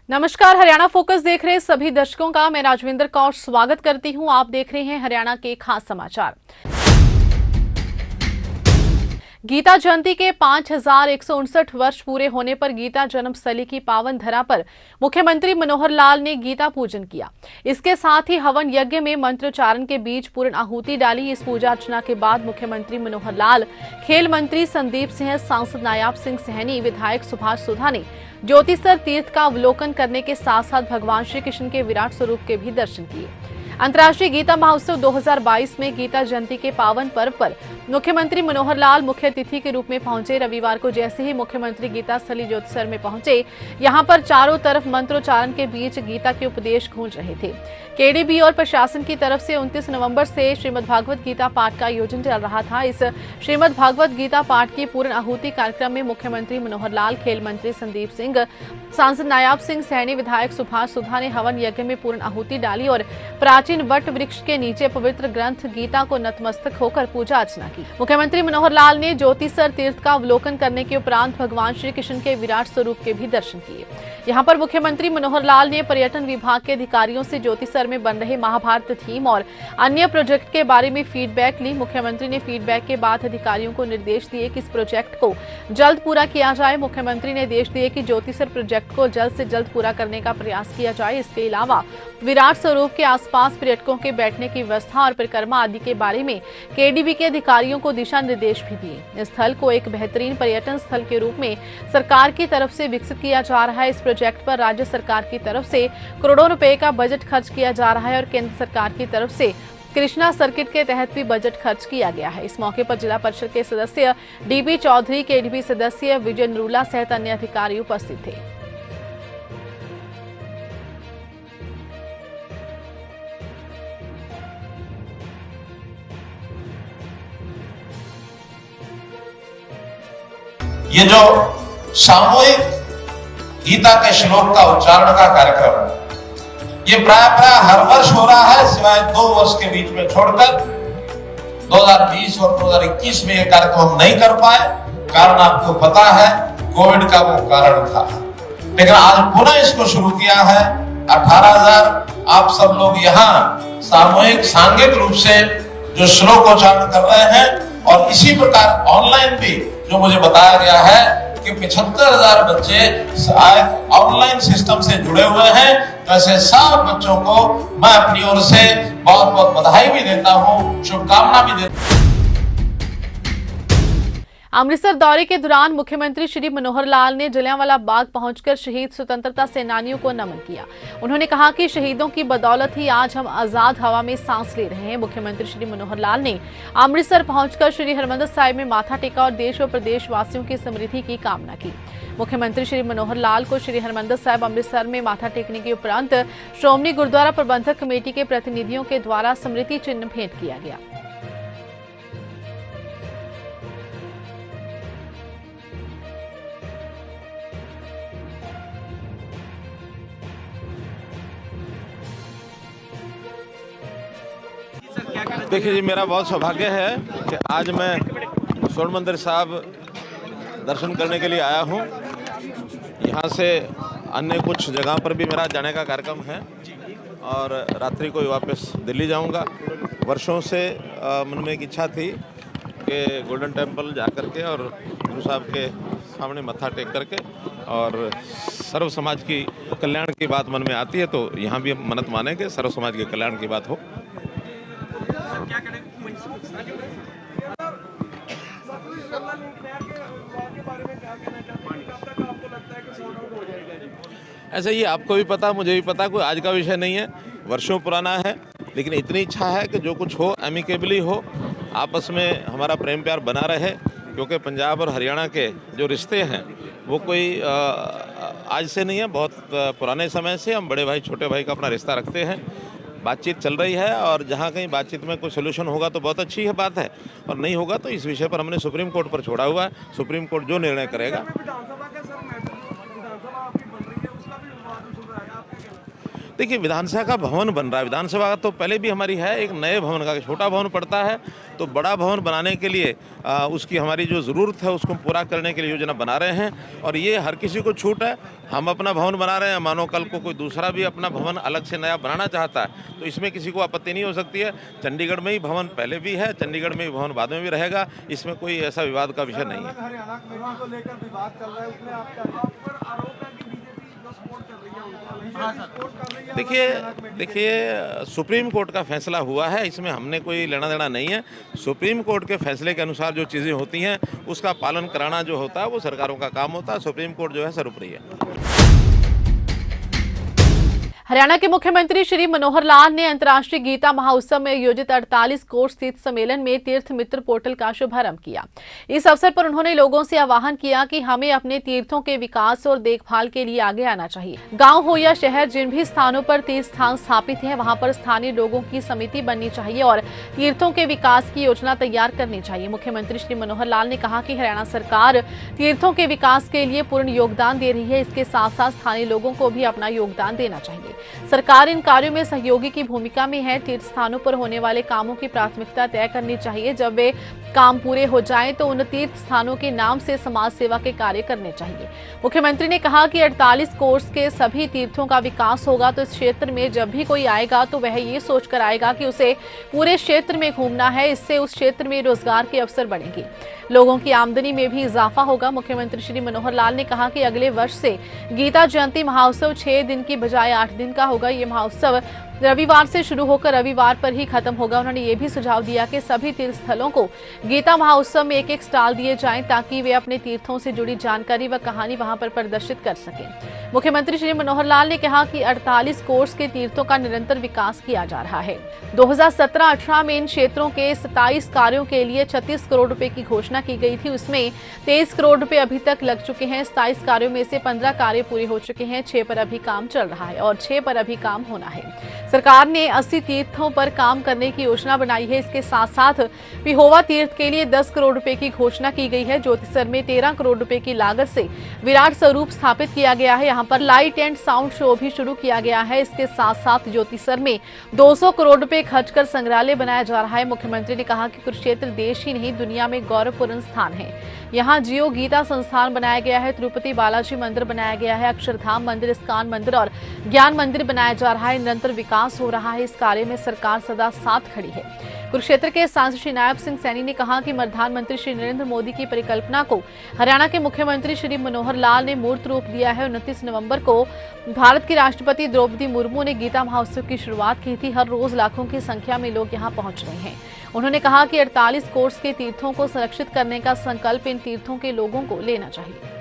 नमस्कार, हरियाणा फोकस देख रहे सभी दर्शकों का मैं राजविंदर कौर स्वागत करती हूं। आप देख रहे हैं हरियाणा के खास समाचार। गीता जयंती के 5159 वर्ष पूरे होने पर गीता जन्मस्थली की पावन धरा पर मुख्यमंत्री मनोहर लाल ने गीता पूजन किया। इसके साथ ही हवन यज्ञ में मंत्रोच्चारण के बीच पूर्ण आहुति डाली। इस पूजा अर्चना के बाद मुख्यमंत्री मनोहर लाल, खेल मंत्री संदीप सिंह, सांसद नायाब सिंह सैनी, विधायक सुभाष सुधा ने ज्योतिसर तीर्थ का अवलोकन करने के साथ साथ भगवान श्री कृष्ण के विराट स्वरूप के भी दर्शन किए। अंतर्राष्ट्रीय गीता महोत्सव 2022 में गीता जयंती के पावन पर्व पर मुख्यमंत्री मनोहर लाल मुख्य अतिथि के रूप में पहुंचे। रविवार को जैसे ही मुख्यमंत्री गीता स्थली ज्योतिसर में पहुंचे, यहां पर चारों तरफ मंत्रोच्चारण के बीच गीता के उपदेश गूंज रहे थे। केडीबी और प्रशासन की तरफ से 29 नवंबर से श्रीमद् भागवत गीता पाठ का आयोजन चल रहा था। इस श्रीमद् भागवत गीता पाठ की पूर्ण आहुति कार्यक्रम में मुख्यमंत्री मनोहर लाल, खेल मंत्री संदीप सिंह, सांसद नायाब सिंह सैनी, विधायक सुभाष सुधा ने हवन यज्ञ में पूर्ण आहुति डाली और प्राचीन वट वृक्ष के नीचे पवित्र ग्रंथ गीता को नतमस्तक होकर पूजा अर्चना की। मुख्यमंत्री मनोहर लाल ने ज्योतिसर तीर्थ का अवलोकन करने के उपरांत भगवान श्री कृष्ण के विराट स्वरूप के भी दर्शन किए। यहाँ पर मुख्यमंत्री मनोहर लाल ने पर्यटन विभाग के अधिकारियों से ज्योतिसर में बन रहे महाभारत थीम और अन्य प्रोजेक्ट के बारे में फीडबैक ली। मुख्यमंत्री ने फीडबैक के बाद अधिकारियों को निर्देश दिए कि इस प्रोजेक्ट को जल्द पूरा किया जाए। मुख्यमंत्री ने निर्देश दिए कि ज्योतिसर प्रोजेक्ट को जल्द से जल्द पूरा करने का प्रयास किया जाए। इसके अलावा विराट स्वरूप के आसपास पर्यटकों के बैठने की व्यवस्था और परिक्रमा आदि के बारे में केडीबी के अधिकारियों को दिशा निर्देश भी दिए। इस स्थल को एक बेहतरीन पर्यटन स्थल के रूप में सरकार की तरफ से विकसित किया जा रहा है। इस प्रोजेक्ट पर राज्य सरकार की तरफ से करोड़ों रुपए का बजट खर्च किया जा रहा है और केंद्र सरकार की तरफ से कृष्णा सर्किट के तहत भी बजट खर्च किया गया है। इस मौके पर जिला परिषद के सदस्य डीबी चौधरी, केडीबी सदस्य विजय नरूला सहित अन्य अधिकारी उपस्थित थे। ये जो सामूहिक गीता के श्लोक का उच्चारण का कार्यक्रम है, ये प्राय हर वर्ष हो रहा है, सिवाय 2 वर्ष के बीच में छोड़कर। 2020 और 2021 में ये कार्यक्रम हम नहीं कर पाए, कारण आपको पता है कोविड का वो कारण था। लेकिन आज पुनः इसको शुरू किया है। 18,000 आप सब लोग यहाँ सामूहिक सांघिक रूप से जो श्लोकोच्चारण कर रहे हैं और इसी प्रकार ऑनलाइन भी जो मुझे बताया गया है कि 75,000 बच्चे ऑनलाइन सिस्टम से जुड़े हुए हैं। तो ऐसे सब बच्चों को मैं अपनी ओर से बहुत बहुत बधाई भी देता हूँ, शुभकामना भी देता हूँ। अमृतसर दौरे के दौरान मुख्यमंत्री श्री मनोहर लाल ने जलियांवाला बाग पहुंचकर शहीद स्वतंत्रता सेनानियों को नमन किया। उन्होंने कहा कि शहीदों की बदौलत ही आज हम आजाद हवा में सांस ले रहे हैं। मुख्यमंत्री श्री मनोहर लाल ने अमृतसर पहुंचकर श्री हरमंदिर साहिब में माथा टेका और देश व प्रदेश वासियों की समृद्धि की कामना की। मुख्यमंत्री श्री मनोहर लाल को श्री हरमंदिर साहिब अमृतसर में माथा टेकने के उपरांत श्रोमणी गुरुद्वारा प्रबंधक कमेटी के प्रतिनिधियों के द्वारा स्मृति चिन्ह भेंट किया गया। देखिए जी, मेरा बहुत सौभाग्य है कि आज मैं स्वर्ण मंदिर साहब दर्शन करने के लिए आया हूँ। यहाँ से अन्य कुछ जगह पर भी मेरा जाने का कार्यक्रम है और रात्रि को वापस दिल्ली जाऊँगा। वर्षों से मन में एक इच्छा थी कि गोल्डन टेम्पल जा करके और गुरु साहब के सामने मत्था टेक करके और सर्व समाज की कल्याण की बात मन में आती है, तो यहाँ भी हम मन्नत माने कि सर्व समाज के कल्याण की बात हो। ऐसा ही आपको भी पता, मुझे भी पता, कोई आज का विषय नहीं है, वर्षों पुराना है। लेकिन इतनी इच्छा है कि जो कुछ हो एमिकेबली हो, आपस में हमारा प्रेम प्यार बना रहे। क्योंकि पंजाब और हरियाणा के जो रिश्ते हैं वो कोई आज से नहीं है, बहुत पुराने समय से हम बड़े भाई छोटे भाई का अपना रिश्ता रखते हैं। बातचीत चल रही है और जहाँ कहीं बातचीत में कोई सोल्यूशन होगा तो बहुत अच्छी है बात है, और नहीं होगा तो इस विषय पर हमने सुप्रीम कोर्ट पर छोड़ा हुआ है। सुप्रीम कोर्ट जो निर्णय करेगा। देखिए, विधानसभा का भवन बन रहा है। विधानसभा तो पहले भी हमारी है, एक नए भवन का छोटा भवन पड़ता है, तो बड़ा भवन बनाने के लिए उसकी हमारी जो ज़रूरत है उसको पूरा करने के लिए योजना बना रहे हैं। और ये हर किसी को छूट है, हम अपना भवन बना रहे हैं, मानो कल को कोई दूसरा भी अपना भवन अलग से नया बनाना चाहता है तो इसमें किसी को आपत्ति नहीं हो सकती है। चंडीगढ़ में ही भवन पहले भी है, चंडीगढ़ में ही भवन बाद में भी रहेगा, इसमें कोई ऐसा विवाद का विषय नहीं है। हरियाणा को लेकर विवाद चल रहा है, उसमें आपका आरोप है कि बीजेपी जो सपोर्ट कर रही है, देखिए सुप्रीम कोर्ट का फैसला हुआ है, इसमें हमने कोई लेना देना नहीं है। सुप्रीम कोर्ट के फैसले के अनुसार जो चीज़ें होती हैं उसका पालन कराना जो होता है वो सरकारों का काम होता है। सुप्रीम कोर्ट जो है सर्वोपरि है। हरियाणा के मुख्यमंत्री श्री मनोहर लाल ने अंतर्राष्ट्रीय गीता महोत्सव में आयोजित 48 कोर्स स्थित सम्मेलन में तीर्थ मित्र पोर्टल का शुभारंभ किया। इस अवसर पर उन्होंने लोगों से आह्वान किया कि हमें अपने तीर्थों के विकास और देखभाल के लिए आगे आना चाहिए। गांव हो या शहर, जिन भी स्थानों पर तीर्थ स्थान स्थापित हैं, वहां पर स्थानीय लोगों की समिति बननी चाहिए और तीर्थों के विकास की योजना तैयार करनी चाहिए। मुख्यमंत्री श्री मनोहर लाल ने कहा कि हरियाणा सरकार तीर्थों के विकास के लिए पूर्ण योगदान दे रही है, इसके साथ साथ स्थानीय लोगों को भी अपना योगदान देना चाहिए। सरकार इन कार्यों में सहयोगी की भूमिका में है। तीर्थ स्थानों पर होने वाले कामों की प्राथमिकता तय करनी चाहिए। जब वे काम पूरे हो जाएं तो उन तीर्थ स्थानों के नाम से समाज सेवा के कार्य करने चाहिए। मुख्यमंत्री ने कहा कि 48 कोर्स के सभी तीर्थों का विकास होगा तो इस क्षेत्र में जब भी कोई आएगा तो वह ये सोचकर आएगा कि उसे पूरे क्षेत्र में घूमना है। इससे उस क्षेत्र में रोजगार के अवसर बढ़ेंगे, लोगों की आमदनी में भी इजाफा होगा। मुख्यमंत्री श्री मनोहर लाल ने कहा कि अगले वर्ष से गीता जयंती महोत्सव 6 दिन की बजाय 8 दिन का होगा। ये महोत्सव रविवार से शुरू होकर रविवार पर ही खत्म होगा। उन्होंने ये भी सुझाव दिया कि सभी तीर्थ स्थलों को गीता महोत्सव में एक स्टॉल दिए जाएं ताकि वे अपने तीर्थों से जुड़ी जानकारी व कहानी वहां पर प्रदर्शित कर सकें। मुख्यमंत्री श्री मनोहर लाल ने कहा कि 48 कोर्स के तीर्थों का निरंतर विकास किया जा रहा है। 2017-18 में इन क्षेत्रों के 27 कार्यों के लिए 36 करोड़ रुपए की घोषणा की गई थी। उसमें 23 करोड़ रुपए अभी तक लग चुके हैं। 27 कार्यों में से 15 कार्य पूरे हो चुके हैं, 6 पर अभी काम चल रहा है और 6 पर अभी काम होना है। सरकार ने 80 तीर्थों पर काम करने की योजना बनाई है। इसके साथ साथ पिहोवा तीर्थ के लिए 10 करोड़ रुपए की घोषणा की गई है। ज्योतिसर में 13 करोड़ रुपए की लागत से विराट स्वरूप स्थापित किया गया है। यहाँ पर लाइट एंड साउंड शो भी शुरू किया गया है। इसके साथ साथ ज्योतिसर में 200 करोड़ रुपए खर्च कर संग्रहालय बनाया जा रहा है। मुख्यमंत्री ने कहा कि कुरुक्षेत्र देश ही नहीं दुनिया में गौरवपूर्ण स्थान है। यहाँ जियो गीता संस्थान बनाया गया है, तिरुपति बालाजी मंदिर बनाया गया है, अक्षरधाम मंदिर, इस्कॉन मंदिर और ज्ञान मंदिर बनाया जा रहा है। निरंतर विकास हो रहा है। इस कार्य में सरकार सदा साथ खड़ी है। कुरुक्षेत्र के सांसद श्री नायब सिंह सैनी ने कहा कि प्रधानमंत्री श्री नरेंद्र मोदी की परिकल्पना को हरियाणा के मुख्यमंत्री श्री मनोहर लाल ने मूर्त रूप दिया है। 29 नवंबर को भारत की राष्ट्रपति द्रौपदी मुर्मू ने गीता महोत्सव की शुरुआत की थी। हर रोज लाखों की संख्या में लोग यहां पहुंच रहे हैं। उन्होंने कहा कि 48 कोर्स के तीर्थों को संरक्षित करने का संकल्प इन तीर्थों के लोगों को लेना चाहिए।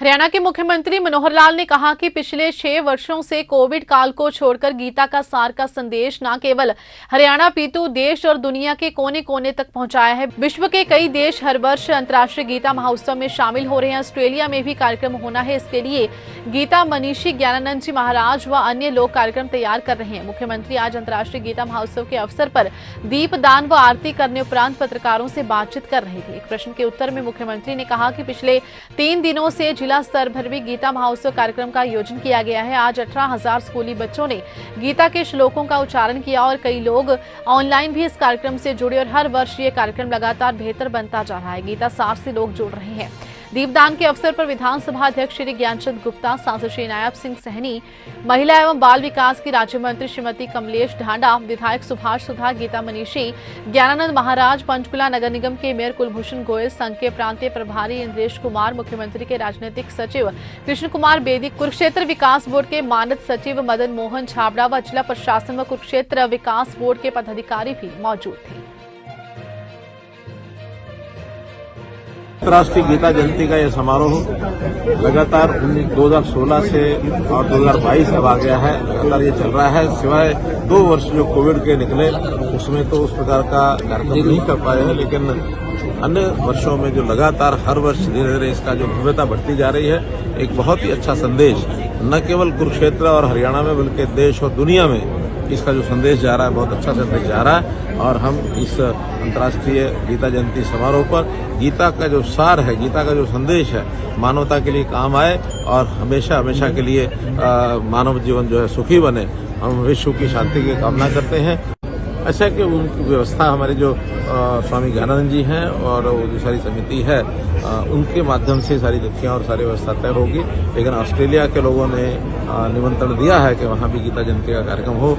हरियाणा के मुख्यमंत्री मनोहर लाल ने कहा कि पिछले 6 वर्षों से कोविड काल को छोड़कर गीता का सार का संदेश न केवल हरियाणा पीतु देश और दुनिया के कोने कोने तक पहुंचाया है। विश्व के कई देश हर वर्ष अंतर्राष्ट्रीय गीता महोत्सव में शामिल हो रहे हैं। ऑस्ट्रेलिया में भी कार्यक्रम होना है। इसके लिए गीता मनीषी ज्ञानानंद जी महाराज व अन्य लोग कार्यक्रम तैयार कर रहे हैं। मुख्यमंत्री आज अंतर्राष्ट्रीय गीता महोत्सव के अवसर पर दीपदान व आरती करने उपरांत पत्रकारों से बातचीत कर रहे थे। एक प्रश्न के उत्तर में मुख्यमंत्री ने कहा कि पिछले 3 दिनों से जिला स्तर पर भी गीता महोत्सव कार्यक्रम का आयोजन किया गया है। आज 18,000 स्कूली बच्चों ने गीता के श्लोकों का उच्चारण किया और कई लोग ऑनलाइन भी इस कार्यक्रम से जुड़े और हर वर्ष ये कार्यक्रम लगातार बेहतर बनता जा रहा है। गीता सार से लोग जुड़ रहे हैं। दीपदान के अवसर पर विधानसभा अध्यक्ष श्री ज्ञानचंद गुप्ता, सांसद श्री नायब सिंह सैनी, महिला एवं बाल विकास की राज्य मंत्री श्रीमती कमलेश ढांडा, विधायक सुभाष सुधा, गीता मनीषी ज्ञानानंद महाराज, पंचकुला नगर निगम के मेयर कुलभूषण गोयल, संघ के प्रांतीय प्रभारी इंद्रेश कुमार, मुख्यमंत्री के राजनीतिक सचिव कृष्ण कुमार बेदी, कुरुक्षेत्र विकास बोर्ड के मानद सचिव मदन मोहन छाबड़ा व जिला प्रशासन व कुरुक्षेत्र विकास बोर्ड के पदाधिकारी भी मौजूद थे। अंतर्राष्ट्रीय गीता जयंती का यह समारोह लगातार 2016 से और 2022 अब आ गया है, लगातार ये चल रहा है। सिवाय 2 वर्ष जो कोविड के निकले उसमें तो उस प्रकार का कार्यक्रम नहीं कर पाए हैं, लेकिन अन्य वर्षों में जो लगातार हर वर्ष धीरे धीरे इसका जो भव्यता बढ़ती जा रही है, एक बहुत ही अच्छा संदेश न केवल कुरुक्षेत्र और हरियाणा में बल्कि देश और दुनिया में इसका जो संदेश जा रहा है बहुत अच्छा संदेश जा रहा है। और हम इस अंतर्राष्ट्रीय गीता जयंती समारोह पर गीता का जो सार है, गीता का जो संदेश है, मानवता के लिए काम आए और हमेशा हमेशा के लिए मानव जीवन जो है सुखी बने, हम विश्व की शांति की कामना करते हैं। ऐसा कि उनकी व्यवस्था हमारे जो स्वामी ज्ञानानंद जी हैं और वो जो सारी समिति है उनके माध्यम से सारी तिथियां और सारी व्यवस्था तय होगी। लेकिन ऑस्ट्रेलिया के लोगों ने निमंत्रण दिया है कि वहां भी गीता जयंती का कार्यक्रम हो।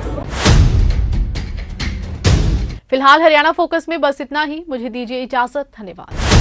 फिलहाल हरियाणा फोकस में बस इतना ही। मुझे दीजिए इजाजत। धन्यवाद।